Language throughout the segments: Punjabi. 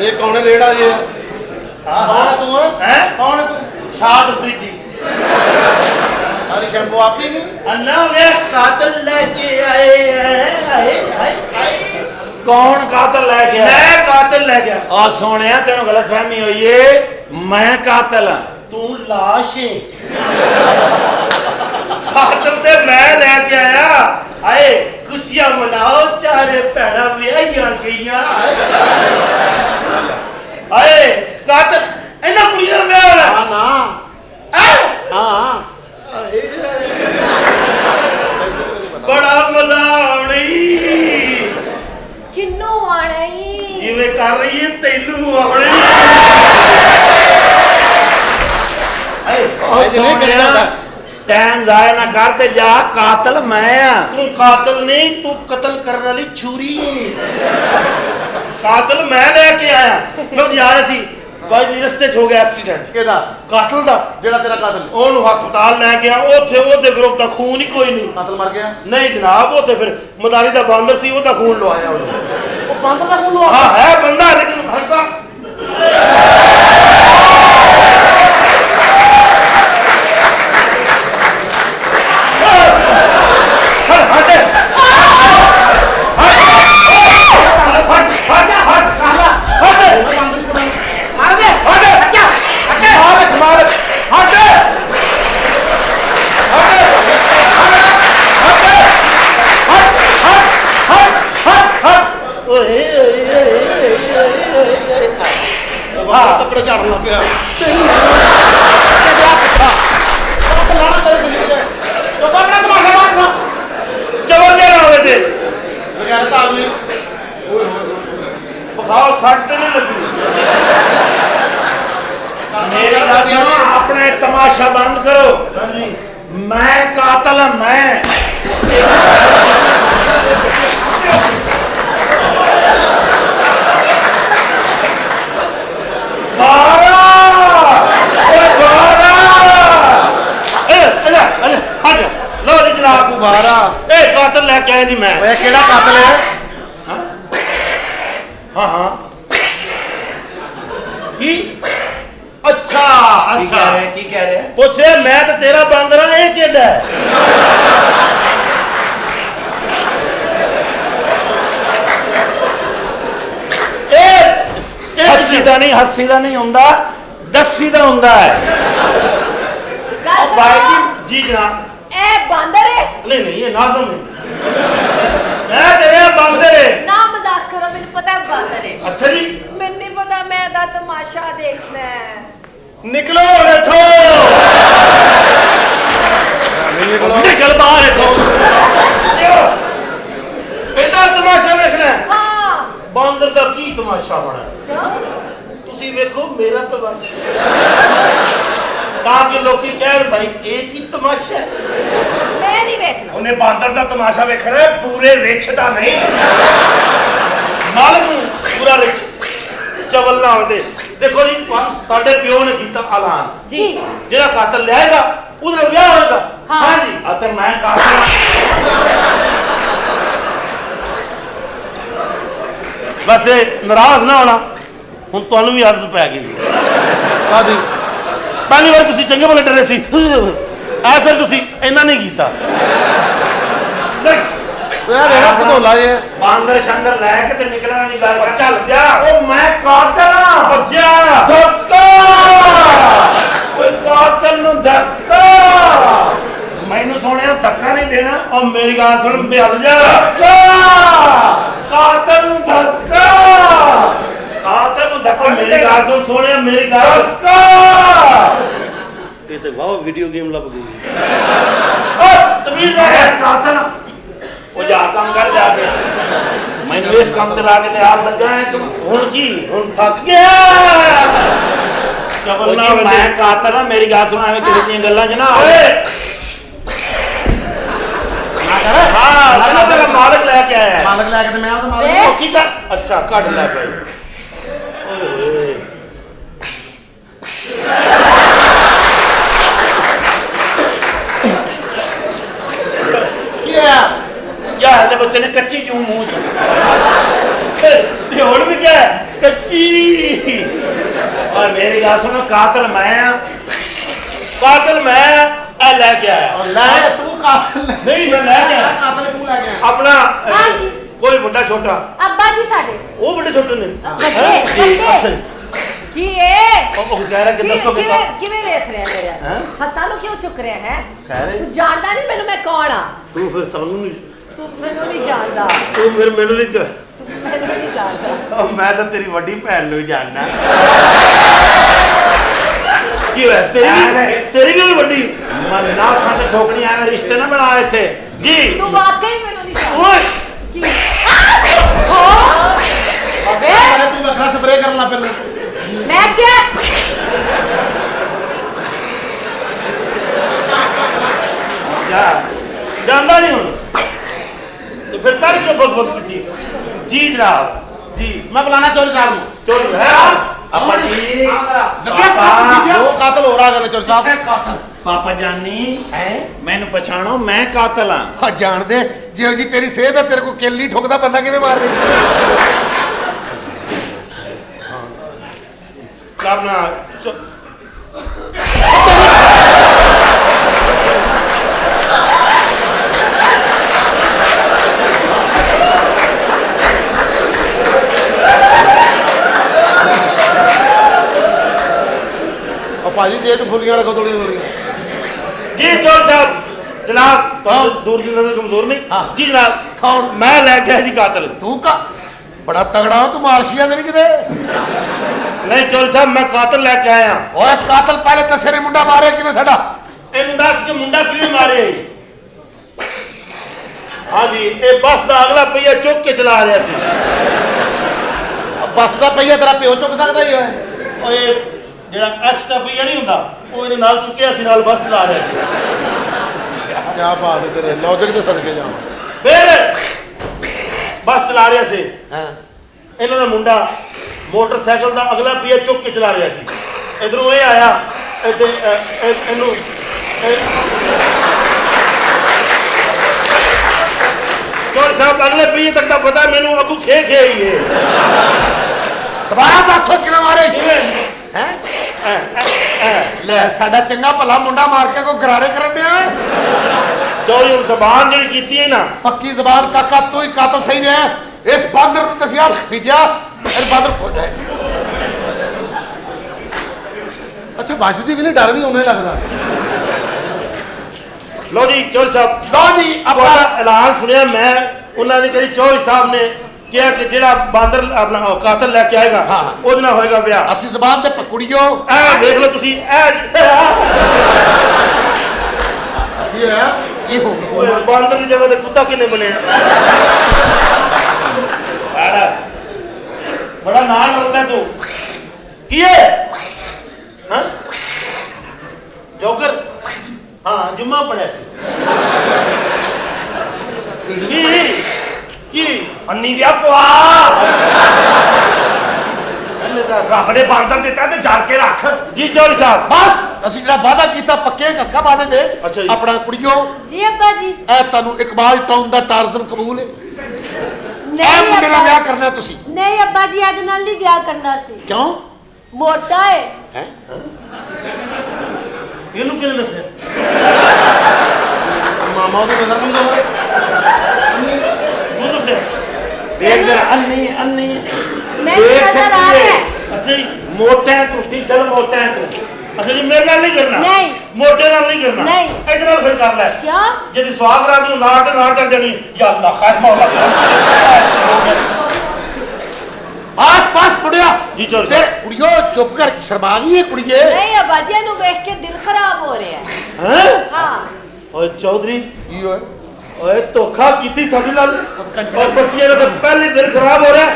ਇਹ ਕੌਣ ਹੈ ਰੇੜਾ ਜੇ? ਹਾਂ ਕੌਣ ਹੈ ਤੂੰ? ਹੈ ਕੌਣ ਹੈ ਤੂੰ? ਸ਼ਾਦ ਅਫਰੀਦੀ। ਸਾਰੀ ਸ਼ੈਂਪੂ ਆਪ ਹੀ अन्ना वे कातल लेके आए आए आए आए। कौन कातल लेके आया? मैं कातल ले गया। आ सोने तेन गलतफहमी हुई है, मैं कातल हाँ। तू लाश है। कातल ते मैं लेके आया। आए खुशियां मनाओ, चारे भैणा विआहियां गईयां। आए कातल इन्ना कुड़ियां दा ब्याह होना। हाँ ना हाँ बड़ा मजा आनी। किन्नू आनी जिवें कर रही है तेनू आनी। टाइम जाया ना करते जा, कातल मैं हाँ। तू कातल नहीं, तू कत्ल करने वाली छुरी है। कातल मैं लेके आया। क्यों जा रहे सी भाई जी रस्ते च हो गया एक्सीडेंट। ਕਿਹਦਾ? कातल दा ਜਿਹੜਾ ਤੇਰਾ ਕਾਤਲ? ਉਹਨੂੰ ਹਸਪਤਾਲ ਲੈ ਗਿਆ। ਉੱਥੇ ਉਹਦੇ ਗਰੁੱਪ ਦਾ ਖੂਨ ਹੀ ਕੋਈ ਨਹੀਂ। ਕਾਤਲ ਮਰ ਗਿਆ? ਨਹੀਂ ਜਨਾਬ, ਉੱਥੇ ਫਿਰ ਮਦਾਰੀ ਦਾ ਬਾਂਦਰ ਸੀ, ਉਹਦਾ ਖੂਨ ਲਵਾਇਆ ਉਹਨੇ। ਉਹ ਬਾਂਦਰ ਦਾ ਖੂਨ ਲਵਾ? ਹਾਂ ਹੈ ਬੰਦਾ ਲੇਕਿਨ ਹਟਦਾ ਕੱਪੜੇ ਝਾੜਨ ਲੱਗ ਪਿਆ। ਚਵਲ ਦੇ ਨਾ ਹੋਵੇ ਤੇ ਬਗੈਰ ਤਾਂ ਆਦਮੀ ਬਖਾਓ ਸੱਟ ਤੇ ਨਹੀਂ ਲੱਗੀ। मेरी बात सुनो, अपने तमाशा बंद करो। मैं कातल हूं, मैं। ਬਾਰਾ ਇਹ ਕਾਤਲ ਲੈ ਕੇ ਆਇਆ ਜੀ ਮੈਂ। ਓਏ ਕਿਹੜਾ ਕਾਤਲ ਹੈ? ਹਾਂ ਹਾਂ ਕੀ? ਅੱਛਾ ਅੱਛਾ की कह रहे हैं? ਪੁੱਛ ਰਿਹਾ ਮੈਂ ਤਾਂ ਤੇਰਾ ਬਾਂਦਰ ਹਾਂ, ਇਹ ਕਿਹਦਾ ਹੈ? हस्सी दा नहीं, हस्सी दा नहीं हुंदा, दस्सी दा हुंदा है। गल और भाई सुनो, जी जनाब। ए बांदर है नहीं नहीं ये नाज़म है। मैं तेरे बांदर है। ना मजाक करो, मैंने पता है बांदर है। अच्छा जी मैंने नहीं पता, मैं दा तमाशा देखना है। निकलो इथों, निकल बाहर इथों। ਇਹਦਾ ਤਮਾਸ਼ਾ ਵੇਖਣਾ ਹੈ? हाँ ਬਾਂਦਰ ਦਾ ਕੀ ਤਮਾਸ਼ਾ ਹੋਣਾ? क्यों? ਤੁਸੀਂ ਵੇਖੋ ਮੇਰਾ ਤਮਾਸ਼ਾ, ਤਾਂ ਕਿ ਲੋਕੀ ਕਹਿਣ ਭਾਈ ਇਹ ਕੀ ਤਮਾਸ਼ਾ ਹੈ। मैं नहीं देखना। ਉਹਨੇ ਬਾਂਦਰ ਦਾ ਤਮਾਸ਼ਾ ਵੇਖਣਾ ਹੈ, ਪੂਰੇ ਰਿਛ ਦਾ ਨਹੀਂ। ਮਾਲਕ ਨੂੰ ਪੂਰਾ ਰਿਛ ਚਵਲ ਨਾ ਹੋਵੇ। ਦੇਖੋ ਜੀ ਤੁਹਾਡੇ ਪਿਓ ਨੇ ਕੀਤਾ ਐਲਾਨ, जी ਜਿਹੜਾ ਕਾਤਲ ਲਿਆਏਗਾ ਉਹਦਾ ਵਿਆਹ ਹੋਏਗਾ। हाँ। ਹਾਂ ਜੀ अतर मैं कातल ਵੈਸੇ ਨਾਰਾਜ਼ ਨਾ ਹੋਣਾ, ਹੁਣ ਤੁਹਾਨੂੰ ਵੀ ਆਦਤ ਪੈ ਗਈ। ਕਾਦੀ? ਪਹਿਲੀ ਵਾਰ ਤੁਸੀਂ ਚੰਗੇ ਭਲੇ ਡਰੇ ਸੀ, ਐਸ ਵਾਰ ਤੁਸੀਂ ਇੰਨਾ ਨਹੀਂ ਕੀਤਾ। ਓਏ ਵੇਖ ਭਦੋਲਾ ਜੇ। बांदर शंदर लैके ते निकलना नहीं गल कर। चल जा, ओ मैं कातल हां। जा धक्का, कोई कातल नु धक्का। मैनू सोनिया धक्का नहीं देना। और मेरी गाल सुन, मिल जा। धक्का, कातल नु धक्का, कातल नु धक्का। मेरी गाल सुन सोने, मेरी गाल। धक्का। ये तो वाह वीडियो गेम लग गई। तमीज है कातल। वो जा काम कर जाके, मैनू इस काम ते ला के ते आप लगा है तू। हुन की हुन थक गया। चवल ना होवे मैं कातल हां, मेरी गाल सुना, एवें किसी दी गल्लां च ना आवे। ना कर। हां ना तेरा मालिक लेके आया है। ਮਾਲਕ ਲੈ ਕੇ ਤੇ ਮੈਂ ਉਹਦਾ ਮਾਲਕ वे ओ की कर? अच्छा कट ले भाई। ओए ਕੀ ਹੈ? या हले बच्चे ने कच्ची जूं मुंह च। ते हुन भी क्या है? कच्ची ਗੱਲ ਸੁਣੋ, ਕਾਤਲ ਮੈਂ ਆ। ਕਾਤਲ ਮੈਂ ਇਹ ਲੈ ਕੇ ਆਇਆ। ਲੈ ਤੂੰ ਕਾਤਲ ਨਹੀਂ ਮੈਂ ਲੈ ਕੇ ਆਇਆ ਕਾਤਲ ਤੂੰ ਲੈ ਗਿਆ ਆਪਣਾ ਹਾਂਜੀ। ਕੋਈ ਵੱਡਾ ਛੋਟਾ ਅੱਬਾ ਜੀ ਸਾਡੇ ਉਹ ਵੱਡੇ ਛੋਟੇ ਨੇ ਵੱਡੇ, ਹੈਂ? ਜੀ ਵੱਡੇ। ਅੱਛਾ ਜੀ। ਕੀ ਏ ਉਹ ਕਹਿ ਰਿਹਾ ਕਿ ਦੱਸੋ ਕਿਵੇਂ ਬੇਟਾ ਕਿਵੇਂ ਵੇਖ ਰਿਹਾ ਮੇਰਾ ਹੈਂ? ਹੱਥਾਂ ਨੂੰ ਕਿਉਂ ਚੁੱਕ ਰਿਹਾ ਹੈ ਕਹਿ ਰਹੇ ਤੂੰ ਜਾਣਦਾ ਨਹੀਂ ਮੈਨੂੰ ਮੈਂ ਕੌਣ ਆ ਤੂੰ ਫਿਰ ਸਭ ਨੂੰ ਤੂੰ ਮੈਨੂੰ ਨਹੀਂ ਜਾਣਦਾ ਤੂੰ ਫਿਰ ਮੈਨੂੰ ਨਹੀਂ ਚ ਤੂੰ ਮੈਨੂੰ ਨਹੀਂ ਜਾਣਦਾ ਮੈਂ ਤਾਂ ਤੇਰੀ ਵੱਡੀ ਭੈਣ ਨੂੰ ਹੀ ਜਾਣਦਾ ਕੀ ਹੋਇਆ ਤੇਰੀ ਵੀ ਵੱਡੀ ਨਾ ਸੰਤ ਠੋਕਣੀ ਐਵੇਂ ਰਿਸ਼ਤੇ ਨਾ ਬਣਾ ਇੱਥੇ ਜੀ ਤੂੰ ਵਾਕਈ ਮੈਨੂੰ ਨਹੀਂ ਜਾਣਦਾ ਓਏ ਕੀ ਹੋ ਵੇ ਪਹਿਲੇ ਤੂੰ ਵੱਖਰਾ ਸਪਰੇਅ ਕਰਨ ਲੱਗ ਪਿਆ ਮੈਂ ਕਿਹਾ ਜਾ ਜਾਂਦਾ ਨਹੀਂ ਹੁਣ ਤੇ ਫਿਰ ਕਰ ਕਿਉਂ ਬਕ ਕੀਤੀ ਜੀ ਜਨਾਬ ਜੀ ਮੈਂ ਬੁਲਾਣਾ ਚੋਰੀ ਸਾਹਿਬ ਨੂੰ ਚੋਰ ਹੈ ਪਾਪਾ ਜੀ ਉਹ ਕਾਤਲ ਹੋ ਰਹਾ ਚੋਰੀ ਸਾਹਿਬ ਪਾਪਾ ਜਾਨੀ ਮੈਨੂੰ ਪਛਾਣੋ, ਮੈਂ ਕਾਤਲ ਹਾਂ। ਹਾਂ ਜਾਣਦੇ ਜਿਹੋ ਜੀ ਤੇਰੀ ਸਿਹਤ ਹੈ ਤੇਰੇ ਕੋ ਕਿੱਲੀ ਠੁਕਦਾ ਬੰਦਾ ਕਿਵੇਂ ਮਾਰ ਰਿਹਾ ਕਰਨਾ ਉਹ ਭਾਜੀ ਜੇਬ ਫੁੱਲੀਆਂ ਰੱਖੋ ਥੋੜੀ ਥੋੜੀਆਂ ਜੀ ਚੋਰ ਸਾਹਿਬ ਜਨਾਬ ਤੁਹਾਨੂੰ ਦੂਰ ਦੀ ਨਜ਼ਰ ਕਮਜ਼ੋਰ ਨਹੀਂ ਹਾਂ। ਜੀ ਜਨਾਬ ਕੌਣ ਮੈਂ ਲੈ ਗਿਆ ਜੀ ਕਾਤਲ ਤੂੰ ਕਾ ਬੜਾ ਤਗੜਾ ਤੂੰ ਮਾਰਸ਼ੀਆ ਤੇ ਨਹੀਂ ਕਿਤੇ ਨਹੀਂ ਚੋਰ ਸਾਹਿਬ ਮੈਂ ਕਾਤਲ ਲੈ ਕੇ ਆਇਆ ਓਏ ਕਾਤਲ ਪਹਿਲੇ ਤਸਰੇ ਮੁੰਡਾ ਮਾਰਿਆ ਕਿਵੇਂ ਸਾਡਾ ਇਹਨੂੰ ਦੱਸ ਕੇ ਮੁੰਡਾ ਕਿਵੇਂ ਮਾਰੇ ਹਾਂਜੀ ਇਹ ਬੱਸ ਦਾ ਅਗਲਾ ਪਹੀਆ ਚੁੱਕ ਕੇ ਚਲਾ ਰਿਹਾ ਸੀ ਬੱਸ ਦਾ ਪਹੀਆ ਤੇਰਾ ਪਿਓ ਚੁੱਕ ਸਕਦਾ ਹੀ ਓਏ ਓਏ ਜਿਹੜਾ ਐਕਸਟਰਾ ਪਹੀਆ ਨਹੀਂ ਹੁੰਦਾ ਉਹ ਇਹਨੇ ਨਾਲ ਚੁੱਕਿਆ ਸੀ ਨਾਲ ਬੱਸ ਚਲਾ ਰਿਹਾ ਸੀ ਕੀ ਬਾਤ ਹੈ ਤੇਰੇ ਲੌਜਿਕ ਦੇ ਸਦਕੇ ਜਾਵਾਂ ਫਿਰ ਬੱਸ ਚਲਾ ਰਿਹਾ ਸੀ ਹਾਂ ਇਹਨਾਂ ਦਾ ਮੁੰਡਾ ਮੋਟਰਸਾਈਕਲ ਦਾ ਅਗਲਾ ਪਹੀਆ ਚੁੱਕ ਕੇ ਚਲਾ ਰਿਹਾ ਸੀ ਇਧਰੋਂ ਇਹ ਆਇਆ ਇਹਨੂੰ ਚੋਰ ਸਾਹਿਬ ਅਗਲੇ ਪਹੀਏ ਤੱਕ ਦਾ ਪਤਾ ਮੈਨੂੰ ਅੱਗੂ ਖੇ ਖੇ ਹੀ ਹੈ ਦੁਬਾਰਾ ਦੱਸੋ ਕਿਵੇਂ ਮਾਰੇ ਕਿਵੇਂ ਹੈ ਲੈ ਸਾਡਾ ਚੰਗਾ ਭਲਾ ਮੁੰਡਾ ਮਾਰ ਕੇ ਕੋ ਗਰਾਰੇ ਕਰਨ ਡਿਆ ਚੋਰੀ ਹੁਣ ਜ਼ਬਾਨ ਜਿਹੜੀ ਕੀਤੀ ਹੈ ਨਾ ਪੱਕੀ ਜ਼ਬਾਨ ਕਾਕਾ ਤੂੰ ਹੀ ਕਾਤਲ ਸਹੀ ਹੈ ਇਸ ਬਾਂਦਰ ਨੂੰ ਤੁਸੀਂ ਆਪ ਭੇਜਿਆ ਇਹ ਬਾਂਦਰ ਹੋ ਜਾਏ ਅੱਛਾ ਵੱਜਦੀ ਵੀ ਨਹੀਂ ਡਰ ਵੀ ਉਹਨੇ ਲੱਗਦਾ ਲੋ ਜੀ ਚੋਰ ਸਾਹਿਬ ਲਓ ਜੀ ਆਪਣਾ ਆਪਾਂ ਐਲਾਨ ਸੁਣਿਆ ਮੈਂ ਉਹਨਾਂ ਨੇ ਜਿਹੜੀ ਚੌਧਰੀ ਸਾਹਿਬ ਨੇ ਕਿਹਾ ਕਿ ਜਿਹੜਾ ਬਾਂਦਰ ਆਪਣਾ ਕਾਤਲ ਲੈ ਕੇ ਆਏਗਾ ਹਾਂ। ਉਹਦੇ ਨਾਲ ਹੋਏਗਾ ਵਿਆਹ ਅਸੀਂ ਜ਼ਬਾਨ ਤੇ ਪਕੜੀਓ ਇਹ ਦੇਖ ਲਓ ਤੁਸੀਂ ਇਹ ਕੀ ਹੋਇਆ ਇਹ ਹੋ ਓਏ, ਬਾਂਦਰ ਦੀ ਜਗ੍ਹਾ ਤੇ ਕੁੱਤਾ ਕਿੰਨੇ ਬਣਿਆ ਬੜਾ ਨਾਲ ਲੱਗਦਾ ਤੂੰ ਕੀ ਹੈ ਹਾਂ ਜੋਕਰ ਹਾਂ ਜੁਮਾ ਪੜਿਆ ਸੀ ਕੀ ਅੰਨੀ ਦਿਆ ਪਵਾ ਇਹਨੇ ਤਾਂ ਰੱਬ ਨੇ ਬਾਂਦਰ ਦਿੱਤਾ ਤੇ ਜੜ ਕੇ ਰੱਖ। ਜੀ ਚੌਧਰੀ ਸਾਹਿਬ ਬਸ ਅਸੀਂ ਜਿਹੜਾ ਵਾਅਦਾ ਕੀਤਾ ਪੱਕੇ ਕੱਕਾ ਵਾਅਦੇ ਦੇ ਅੱਛਾ ਜੀ। ਆਪਣਾ ਕੁੜੀਓ ਜੀ ਅੱਬਾ ਜੀ ਇਹ ਤੁਹਾਨੂੰ ਇਕਬਾਲ ਟਾਊਨ ਦਾ ਟਾਰਜ਼ਨ ਕਬੂਲ ਹੈ ਇਹ ਨਹੀਂ ਮੁੰਡੇ ਨਾਲ ਅੱਬਾ ਵਿਆਹ ਕਰਨਾ ਤੁਸੀਂ ਨਹੀਂ ਅੱਬਾ ਜੀ ਇਹਦੇ ਨਾਲ ਨਹੀਂ ਵਿਆਹ ਕਰਨਾ ਸੀ ਕਿਉਂ ਮੋਟਾ ਹੈ ਹੈ ਇਹਨੂੰ ਕਿਹਨੇ ਦੱਸਿਆ ਮਾਮਾ ਉਹਦੀ ਨਜ਼ਰ ਕਮਜ਼ੋਰ ਤੂੰ ਦੱਸਿਆ ਵੇਖ ਜਰਾ ਅੰਨੀ ਮੈਨੂੰ ਦੇਖ ਨਜ਼ਰ ਆ ਸਕਦੀ ਰਿਹਾ ਹੈ। ਹੈ ਅੱਛਾ ਜੀ ਮੋਟਾ ਹੈ ਤੂੰ ਟਿੱਡਲ ਮੋਟਾ ਹੈ ਤੂੰ। ਅੱਛਾ ਜੀ ਮੇਰੇ ਨਾਲ ਨਹੀਂ ਕਰਨਾ ਨਹੀਂ। ਮੋਟੇ ਨਾਲ ਨਹੀਂ ਕਰਨਾ ਨਹੀਂ। ਇਹਦੇ ਨਾਲ ਫਿਰ ਕਰ ਲੈ ਕਿਆ ਜਿਹਦੀ ਸਵਾਗ ਰਾਤ ਨੂੰ ਨਾਲ ਤੇ ਨਾਲ ਚੱਲ ਜਾਣੀ ਯਾ ਅੱਲਾ ਖੈਰ ਮੌਲਾ ਆਸ-ਪਾਸ ਕੁੜੀਆ ਜੀ ਚੋਰ ਫਿਰ ਕੁੜੀਓ ਚੁੱਪ ਕਰ ਸ਼ਰਮਾ ਗਈ ਹੈ ਕੁੜੀਏ ਨਹੀਂ ਅੱਬਾ ਜੀ ਇਹਨੂੰ ਵੇਖ ਕੇ ਦਿਲ ਖਰਾਬ ਹੋ ਰਿਹਾ ਹੈ ਹੈ ਹਾਂ ਓਏ ਚੌਧਰੀ ਕੀ ਹੋਇਆ ਓਏ ਧੋਖਾ ਕੀਤੀ ਸਾਡੇ ਨਾਲ ਔਰ ਬੱਚੀਆਂ ਦਾ ਤਾਂ ਪਹਿਲੇ ਦਿਲ ਖਰਾਬ ਹੋ ਰਿਹਾ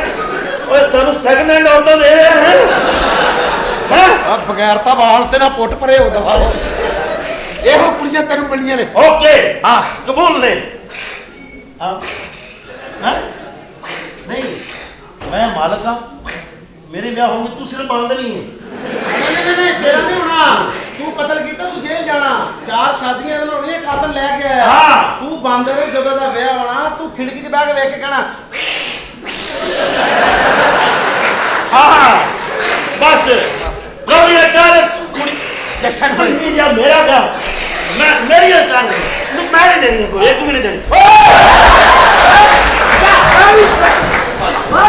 ਓਏ ਸਾਨੂੰ ਸੈਕਿੰਡ ਹੈਂਡ ਔਰਤਾਂ ਦੇ ਰਹੇ ਹੈ ਆ ਬਗੈਰ ਤਾਂ ਵਾਲ ਤੇ ਨਾ ਪੁੱਟ ਪਰੇ ਹੋ ਦਵਾ ਇਹੋ ਕੁੜੀਆਂ ਤੈਨੂੰ ਮਿਲੀਆਂ ਨੇ ਓਕੇ ਹਾਂ ਕਬੂਲ ਨੇ ਹਾਂ ਨਹੀਂ ਮੈਂ ਮਾਲਕ ਹਾਂ ਮੇਰੇ ਵਿਆਹ ਹੋਣਗੇ ਤੂੰ ਸਿਰਫ ਬਾਂਦਰ ਹੀ ਹੈ ਨਹੀਂ ਤੇਰਾ ਨਹੀਂ ਹੋਣਾ ਤੂੰ ਕਤਲ ਕੀਤਾ ਤੂੰ ਜੇਲ੍ਹ ਜਾਣਾ 4 ਸ਼ਾਦੀਆਂ ਇਹਨਾਂ ਹੋਣੀਆਂ ਕਾਤਲ ਲੈ ਕੇ ਆਇਆ ਹਾਂ। ਤੂੰ ਬਾਂਦਰ ਹੈ ਜਦੋਂ ਦਾ ਵਿਆਹ ਹੋਣਾ ਤੂੰ ਖਿੜਕੀ 'ਚ ਬਹਿ ਕੇ ਵੇਖ ਕੇ ਕਹਿਣਾ ਹਾਂ ਬਸ ਲੋ ਜੀ ਛੱਡ ਪਰੇ। ਨਹੀਂ ਯਾਰ ਮੇਰਾ ਵਿਆਹ ਮੈਂ ਮੇਰੀ ਚਾਹ ਨਹੀਂ ਮੈਂ ਨਹੀਂ ਦੇਣੀ ਕੋਈ ਇੱਕ ਵੀ ਨਹੀਂ ਦੇਣੀ